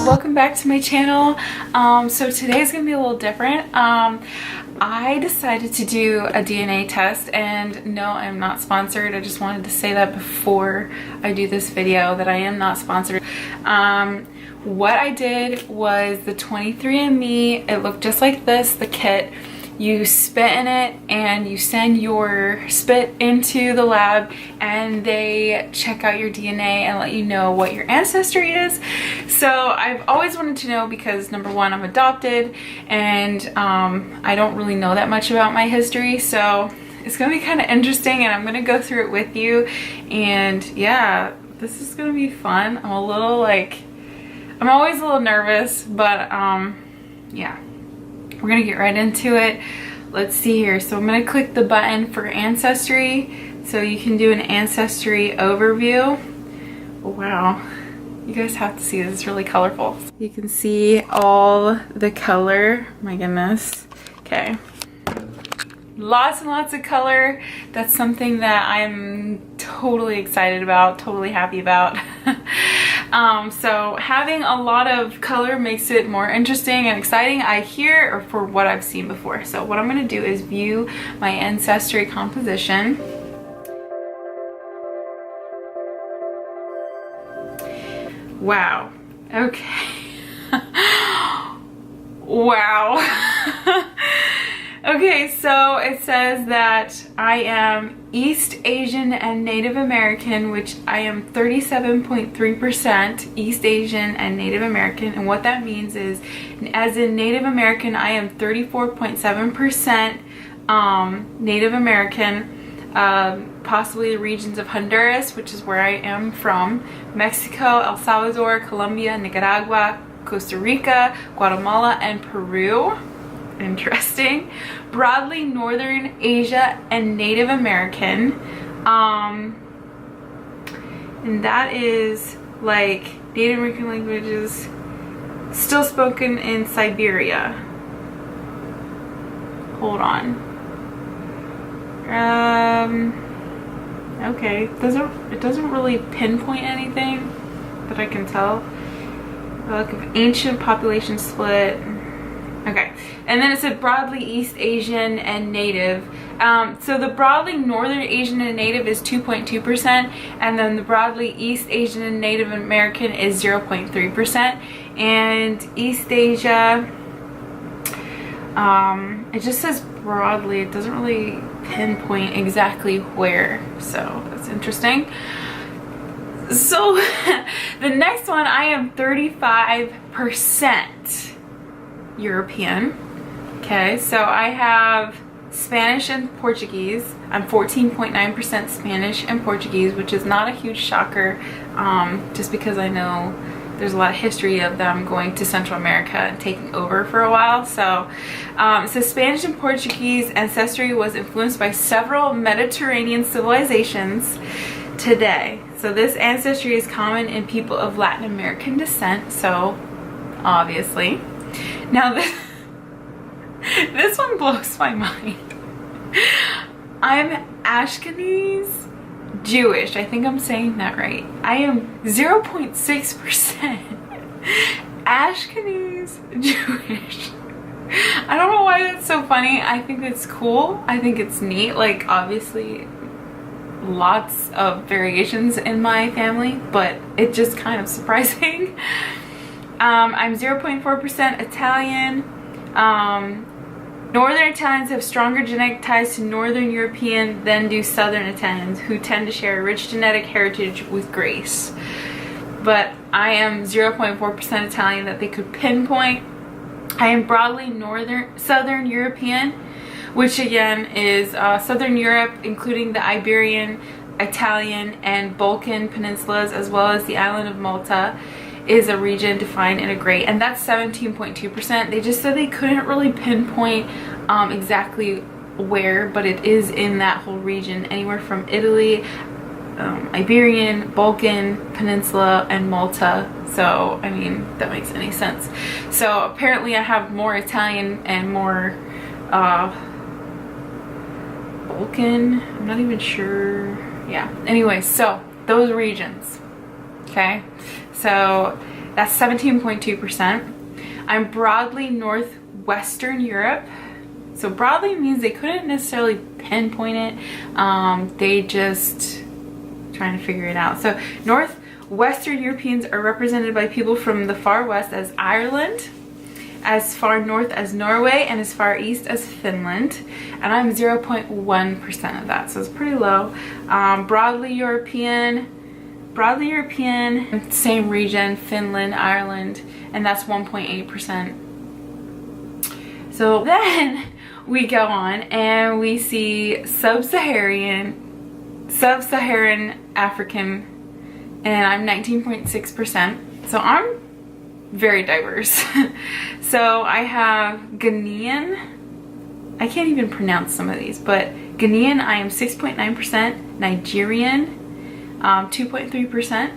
welcome back to my channel. So today's gonna be a little different. I decided to do a DNA test, and no, I'm not sponsored. I just wanted to say that before I do this video that I am not sponsored. What I did was the 23andMe. It looked just like this, the kit. You spit in it and you send your spit into the lab and they check out your DNA and let you know what your ancestry is. So I've always wanted to know because number one, I'm adopted and I don't really know that much about my history. So it's gonna be kind of interesting and I'm gonna go through it with you. And yeah, this is gonna be fun. I'm always a little nervous, but yeah. We're gonna get right into it. Let's see here. So I'm gonna click the button for ancestry so you can do an ancestry overview. Oh, wow, you guys have to see this, it's really colorful. You can see all the color, my goodness. Okay, lots and lots of color. That's something that I'm totally excited about, totally happy about. So having a lot of color makes it more interesting and exciting, I hear, or for what I've seen before. So what I'm going to do is view my ancestry composition. Wow. Okay. Wow. Okay, so it says that I am East Asian and Native American, which I am 37.3% East Asian and Native American. And what that means is, as in Native American, I am 34.7% Native American, possibly the regions of Honduras, which is where I am from, Mexico, El Salvador, Colombia, Nicaragua, Costa Rica, Guatemala, and Peru. Interesting. Broadly Northern Asia and Native American, and that is like Native American languages still spoken in Siberia. Hold on. Okay, it doesn't really pinpoint anything that I can tell. Like ancient population split. Okay, and then it said broadly East Asian and Native. So the broadly Northern Asian and Native is 2.2%, and then the broadly East Asian and Native American is 0.3%. And East Asia, it just says broadly. It doesn't really pinpoint exactly where, so that's interesting. So the next one, I am 35% European. Okay, so I have Spanish and Portuguese. I'm 14.9% Spanish and Portuguese, which is not a huge shocker, just because I know there's a lot of history of them going to Central America and taking over for a while. So it says Spanish and Portuguese ancestry was influenced by several Mediterranean civilizations today. So this ancestry is common in people of Latin American descent, so obviously. Now this one blows my mind. I'm Ashkenaz Jewish. I think I'm saying that right. I am 0.6% Ashkenaz Jewish. I don't know why that's so funny. I think it's cool. I think it's neat. Like, obviously lots of variations in my family, but it's just kind of surprising. I'm 0.4% Italian. Northern Italians have stronger genetic ties to Northern European than do Southern Italians, who tend to share a rich genetic heritage with Greece. But I am 0.4% Italian that they could pinpoint. I am broadly Southern European, which again is Southern Europe, including the Iberian, Italian, and Balkan peninsulas, as well as the island of Malta, is a region defined in a gray, and that's 17.2%. They just said they couldn't really pinpoint exactly where, but it is in that whole region, anywhere from Italy, Iberian, Balkan Peninsula, and Malta. So I mean, that makes any sense. So apparently I have more Italian and more Balkan, I'm not even sure. Yeah, anyway, so those regions. Okay, so That's 17.2%. I'm broadly Northwestern Europe. So broadly means they couldn't necessarily pinpoint it. They just trying to figure it out. So Northwestern Europeans are represented by people from the far west as Ireland, as far north as Norway, and as far east as Finland. And I'm 0.1% of that, so it's pretty low. Broadly European, same region, Finland, Ireland, and that's 1.8%. So then we go on and we see sub-Saharan African, and I'm 19.6%. So I'm very diverse. So I have Ghanaian, I can't even pronounce some of these, but Ghanaian I am 6.9%, Nigerian 2.3%,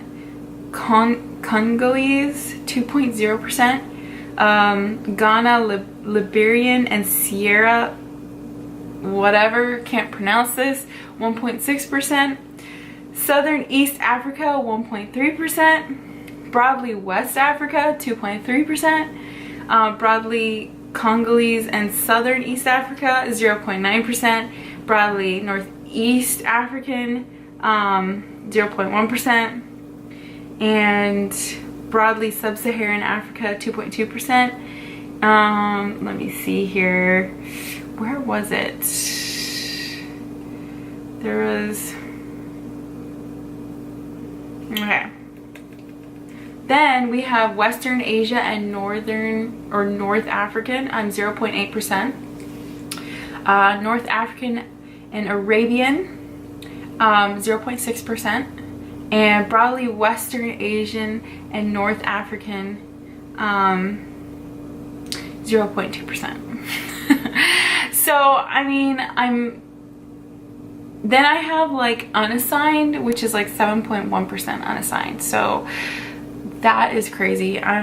Congolese 2.0%, Ghana, Liberian, and Sierra whatever, can't pronounce this, 1.6%, Southern East Africa 1.3%, broadly West Africa 2.3%, broadly Congolese and Southern East Africa 0.9%, broadly Northeast African 0.1%, and broadly Sub-Saharan Africa 2.2%. Let me see here. Where was it? There was... Okay. Then we have Western Asia and Northern or North African. I'm 0.8%. North African and Arabian, 0.6%. And broadly Western Asian and North African, 0.2%. So, I mean, then I have like unassigned, which is like 7.1% unassigned. So that is crazy. I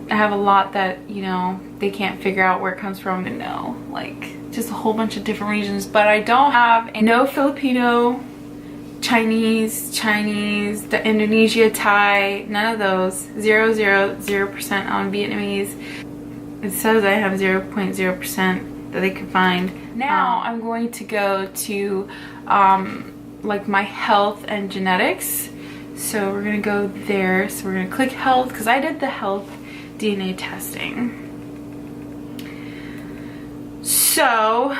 have a lot that, you know, they can't figure out where it comes from, and no, like just a whole bunch of different regions. But I don't have no Filipino, Chinese, the Indonesia, Thai, none of those. 0% on Vietnamese. It says I have 0.0% that they could find. Now I'm going to go to like my health and genetics. So we're gonna go there. So we're gonna click health because I did the health DNA testing. So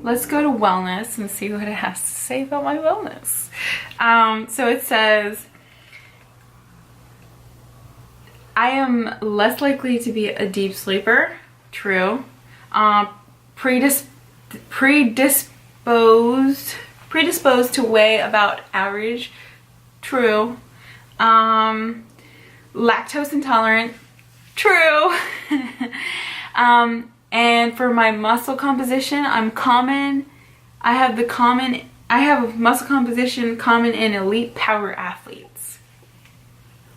let's go to wellness and see what it has to say about my wellness. So it says, I am less likely to be a deep sleeper. True. Predisposed to weigh about average. True. Lactose intolerant. True. And for my muscle composition, I'm common. I have muscle composition common in elite power athletes,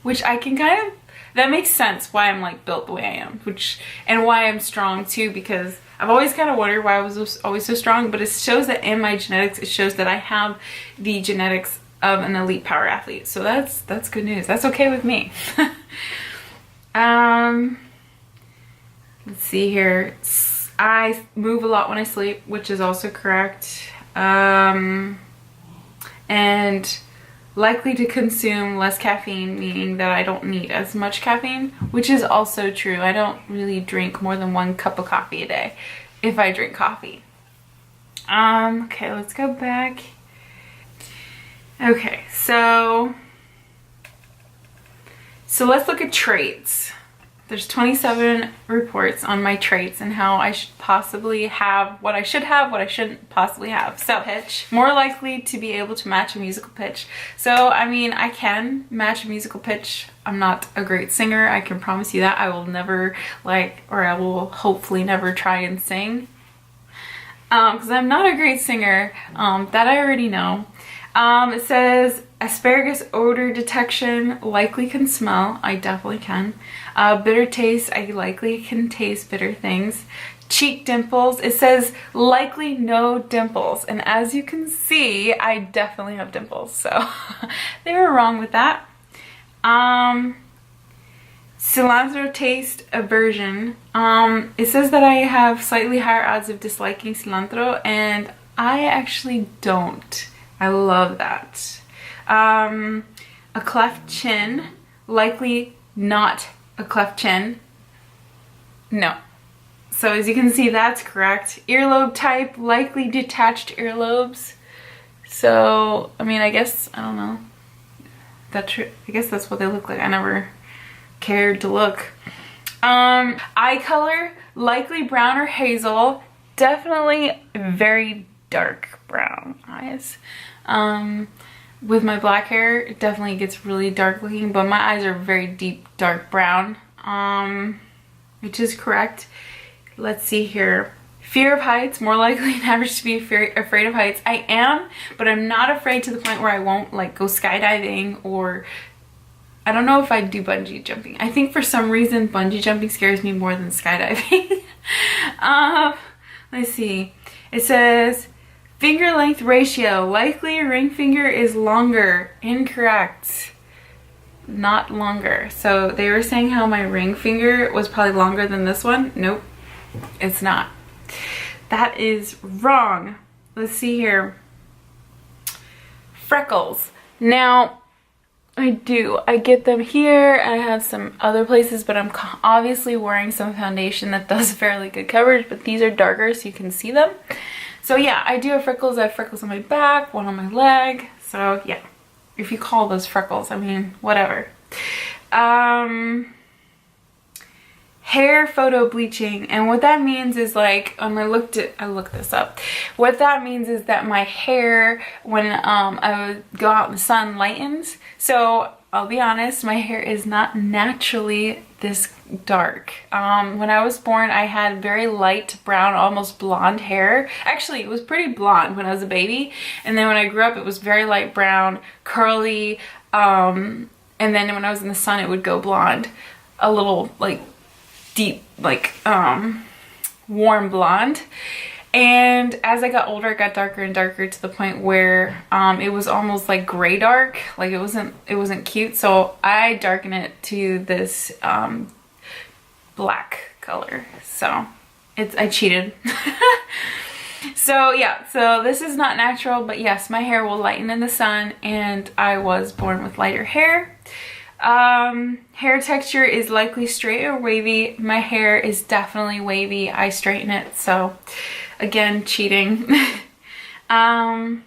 which I can kind of, that makes sense why I'm like built the way I am, and why I'm strong too, because I've always kind of wondered why I was always so strong, but it shows that in my genetics, it shows that I have the genetics of an elite power athlete. So that's good news. That's okay with me. Let's see here. I move a lot when I sleep, which is also correct. And likely to consume less caffeine, meaning that I don't need as much caffeine, which is also true. I don't really drink more than 1 cup of coffee a day if I drink coffee. Okay, let's go back. Okay, so let's look at traits. There's 27 reports on my traits and how I should possibly have, what I should have, what I shouldn't possibly have. So pitch, more likely to be able to match a musical pitch. So, I mean, I can match a musical pitch. I'm not a great singer. I can promise you that. I will never I will hopefully never try and sing. Because I'm not a great singer. That I already know. It says asparagus odor detection, likely can smell. I definitely can. Bitter taste, I likely can taste bitter things. Cheek dimples, it says likely no dimples. And as you can see, I definitely have dimples. So they were wrong with that. Cilantro taste aversion. It says that I have slightly higher odds of disliking cilantro, and I actually don't. I love that. A cleft chin, likely not a cleft chin. No. So as you can see, that's correct. Earlobe type, likely detached earlobes. So, I mean, I guess, I don't know. I guess that's what they look like. I never cared to look. Eye color, likely brown or hazel. Definitely very dark brown eyes. With my black hair, it definitely gets really dark looking, but my eyes are very deep dark brown, which is correct. Let's see here. Fear of heights, more likely than average to be afraid of heights. I am, but I'm not afraid to the point where I won't like go skydiving, or I don't know if I'd do bungee jumping. I think for some reason bungee jumping scares me more than skydiving. Let's see. It says finger length ratio, likely your ring finger is longer. Incorrect. Not longer. So they were saying how my ring finger was probably longer than this one. Nope, it's not. That is wrong. Let's see here. Freckles. Now, I do. I get them here. I have some other places, but I'm obviously wearing some foundation that does fairly good coverage, but these are darker so you can see them. So yeah, I do have freckles. I have freckles on my back, one on my leg. So yeah, if you call those freckles, I mean, whatever. Hair photo bleaching, and what that means is like, I looked this up. What that means is that my hair, when I would go out in the sun, lightens. So I'll be honest, my hair is not naturally this dark. When I was born, I had very light brown, almost blonde hair. Actually, it was pretty blonde when I was a baby, and then when I grew up, it was very light brown, curly, and then when I was in the sun, it would go blonde, a little like deep, like warm blonde. And as I got older, it got darker and darker to the point where it was almost like gray dark. Like it wasn't cute. So I darkened it to this black color. So I cheated. So yeah, so this is not natural, but yes, my hair will lighten in the sun, and I was born with lighter hair. Hair texture is likely straight or wavy. My hair is definitely wavy. I straighten it, so again, cheating. I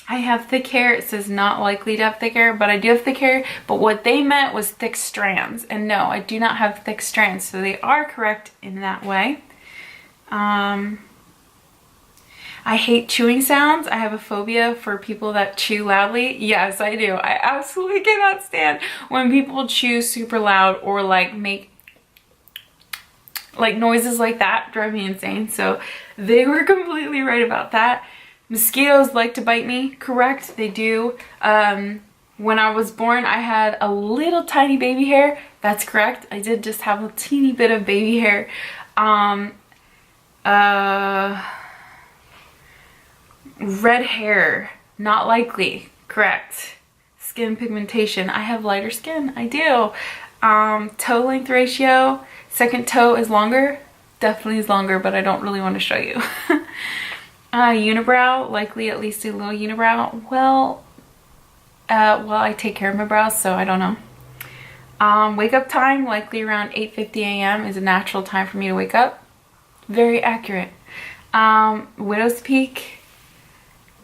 have thick hair. It says not likely to have thick hair, but I do have thick hair. But what they meant was thick strands, and no, I do not have thick strands, so they are correct in that way. I hate chewing sounds. I have a phobia for people that chew loudly. Yes, I do. I absolutely cannot stand when people chew super loud or like make like noises like that. Drive me insane. So they were completely right about that. Mosquitoes like to bite me. Correct, they do. When I was born, I had a little tiny baby hair. That's correct. I did just have a teeny bit of baby hair. Red hair, not likely. Correct. Skin pigmentation. I have lighter skin. I do. Toe length ratio. Second toe is longer. Definitely is longer, but I don't really want to show you. Unibrow. Likely at least a little unibrow. Well, I take care of my brows, so I don't know. Wake up time. Likely around 8:50 a.m. is a natural time for me to wake up. Very accurate. Widow's peak.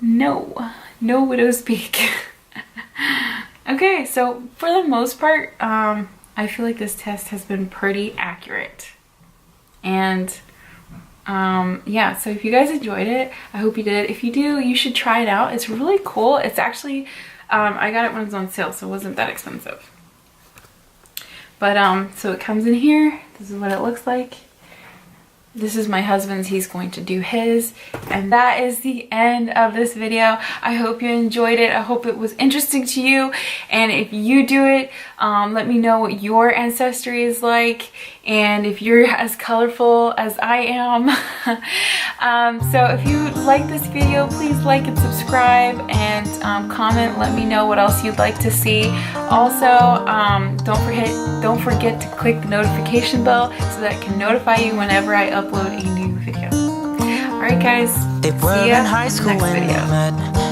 No widow's peak. Okay, so for the most part, I feel like this test has been pretty accurate. And yeah, so if you guys enjoyed it, I hope you did. If you do, you should try it out. It's really cool. It's actually, I got it when it was on sale, so it wasn't that expensive. But so it comes in here. This is what it looks like. This is my husband's, he's going to do his. And that is the end of this video. I hope you enjoyed it. I hope it was interesting to you. And if you do it, let me know what your ancestry is like. And if you're as colorful as I am. So if you like this video, please like and subscribe and comment. Let me know what else you'd like to see. Also, don't forget to click the notification bell so that it can notify you whenever I upload a new video. Alright guys, see ya in high school next video.